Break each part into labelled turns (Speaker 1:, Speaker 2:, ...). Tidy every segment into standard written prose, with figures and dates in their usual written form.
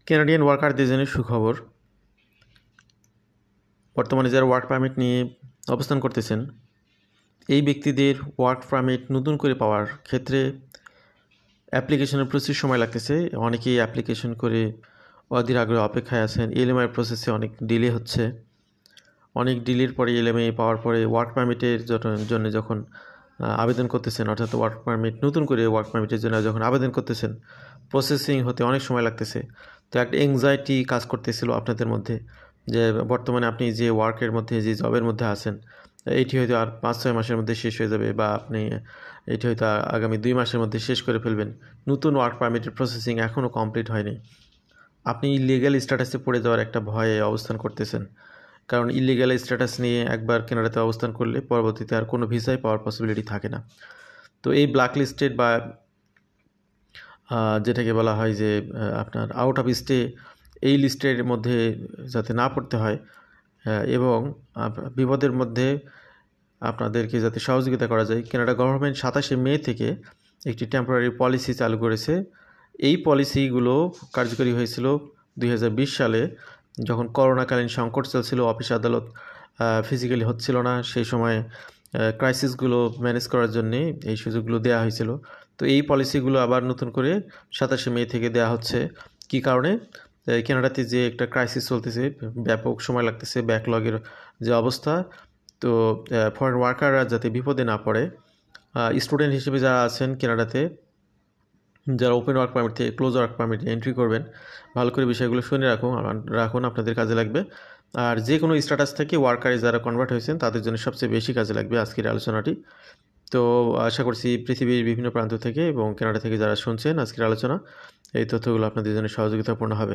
Speaker 1: Canadian ওয়ার্কারদের জন্য সুখবর। বর্তমানে যারা ওয়ার্ক পারমিট নিয়ে অবস্থান করতেছেন, এই ব্যক্তিদের ওয়ার্ক পারমিট নতুন করে পাওয়ার ক্ষেত্রে অ্যাপ্লিকেশনের প্রচুর সময় লাগতেছে। অনেকেই অ্যাপ্লিকেশন করে অধীর আগ্রহে অপেক্ষায় আছেন। এলএমআই প্রসেসে অনেক ডিলে হচ্ছে। অনেক ডিলের পরে এলএমআই পাওয়ার পরে ওয়ার্ক পারমিটের জন্য যখন আবেদন করতেছেন, অর্থাৎ ওয়ার্ক পারমিট নতুন করে ওয়ার্ক পারমিটের জন্য যখন আবেদন করতেছেন, প্রসেসিং হতে অনেক সময় লাগতেছে। তো একটা এংজাইটি কাজ করতেছিল আপনাদের মধ্যে যে বর্তমানে আপনি যে ওয়ার্কের মধ্যে, যে জবের মধ্যে আছেন, এটি হয়তো আর 5-6 মাসের মধ্যে শেষ হয়ে যাবে, বা আপনি এটি হয়তো আগামী 2 মাসের মধ্যে শেষ করে ফেলবেন। নতুন ওয়ার্ক পারমিটের প্রসেসিং এখনও কমপ্লিট হয়নি। আপনি ইলিগ্যাল স্ট্যাটাসে পড়ে যাওয়ার একটা ভয়ে অবস্থান করতেছেন, কারণ ইলিগ্যাল স্ট্যাটাস নিয়ে একবার কানাডাতে অবস্থান করলে পরবর্তীতে আর কোনো ভিসাই পাওয়ার পসিবিলিটি থাকে না। তো এই ব্ল্যাক লিস্টেড বা যেটাকে বলা হয় যে আপনার আউট অফ স্টে, এই লিস্টের মধ্যে যাতে না পড়তে হয় এবং বিপদের মধ্যে আপনাদেরকে যাতে সহযোগিতা করা যায়, কানাডা গভর্নমেন্ট 27শে মে থেকে একটি টেম্পোরারি পলিসি চালু করেছে। এই পলিসিগুলো কার্যকরী হয়েছিল 2020 সালে, যখন করোনাকালীন সংকট চলছিল, অফিস আদালত ফিজিক্যালি হচ্ছিল না। সেই সময় ক্রাইসিসগুলো ম্যানেজ করার জন্যে এই সুযোগগুলো দেওয়া হয়েছিল। তো এই পলিসিগুলো আবার নতুন করে 27শে মে থেকে দেওয়া হচ্ছে। কী কারণে? কানাডাতে যে একটা ক্রাইসিস চলতেছে, ব্যাপক সময় লাগতেছে, ব্যাকলগের যে অবস্থা, তো ফরেন ওয়ার্কাররা যাতে বিপদে না পড়ে, স্টুডেন্ট হিসেবে যারা আছেন কানাডাতে, যারা ওপেন ওয়ার্ক পারমিট থেকে ক্লোজ ওয়ার্ক পারমিটে এন্ট্রি করবেন, ভালো করে বিষয়গুলো শুনে রাখুন, আপনাদের কাজে লাগবে। আর যে কোনো স্ট্যাটাস থেকে ওয়ার্কারে যারা কনভার্ট হয়েছেন তাদের জন্য সবচেয়ে বেশি কাজে লাগবে আজকের আলোচনাটি। তো আশা করছি পৃথিবীর বিভিন্ন প্রান্ত থেকে এবং কানাডা থেকে যারা শুনছেন আজকের আলোচনা, এই তথ্যগুলো আপনাদের জন্য সহযোগিতাপূর্ণ হবে।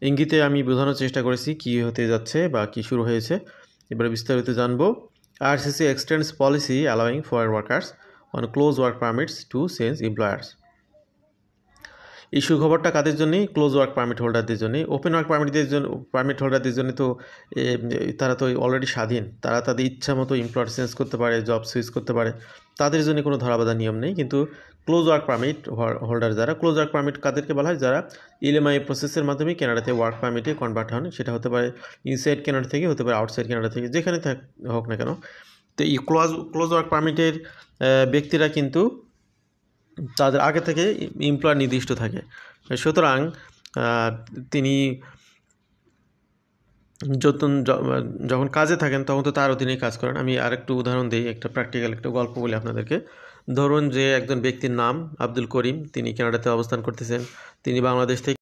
Speaker 1: ইঙ্গিতে আমি বোঝানোর চেষ্টা করেছি কী হতে যাচ্ছে বা কী শুরু হয়েছে। এবারে বিস্তারিত জানবো। RCC extends policy allowing foreign workers on closed work permits to change employers. এই সুখবরটা কাদের জন্য? ক্লোজ ওয়ার্ক পারমিট হোল্ডারদের জন্য। ওপেন ওয়ার্ক পারমিট হোল্ডারদের জন্য তো তারা তো অলরেডি স্বাধীন, তারা তাদের ইচ্ছা মতো এমপ্লয়ার চেঞ্জ করতে পারে, জব সুইচ করতে পারে, তাদের জন্য কোনো ধরাবাঁধা নিয়ম নেই। কিন্তু ক্লোজ ওয়ার্ক পারমিট হোল্ডার যারা, ক্লোজ ওয়ার্ক পারমিট কাদেরকে বলা হয়? যারা ইএলএমআই প্রসেসের মাধ্যমে কানাডাতে ওয়ার্ক পারমিটে কনভার্ট হন। সেটা হতে পারে ইনসাইড কানাডা থেকে, হতে পারে আউটসাইড কানাডা থেকে, যেখানে হোক না কেন। তো এই ক্লোজ ওয়ার্ক পারমিটের ব্যক্তিরা কিন্তু তাদের আগে থেকে এমপ্লয়ার নির্দিষ্ট থাকে, সুতরাং তিনি যখন কাজে থাকেন তখন তো তার অধীনেই কাজ করেন। আমি আরেকটু উদাহরণ দিই, একটা প্র্যাকটিক্যাল একটা গল্প বলি আপনাদেরকে। ধরুন যে একজন ব্যক্তির নাম আব্দুল করিম, তিনি কানাডাতে অবস্থান করতেছেন, তিনি বাংলাদেশ থেকে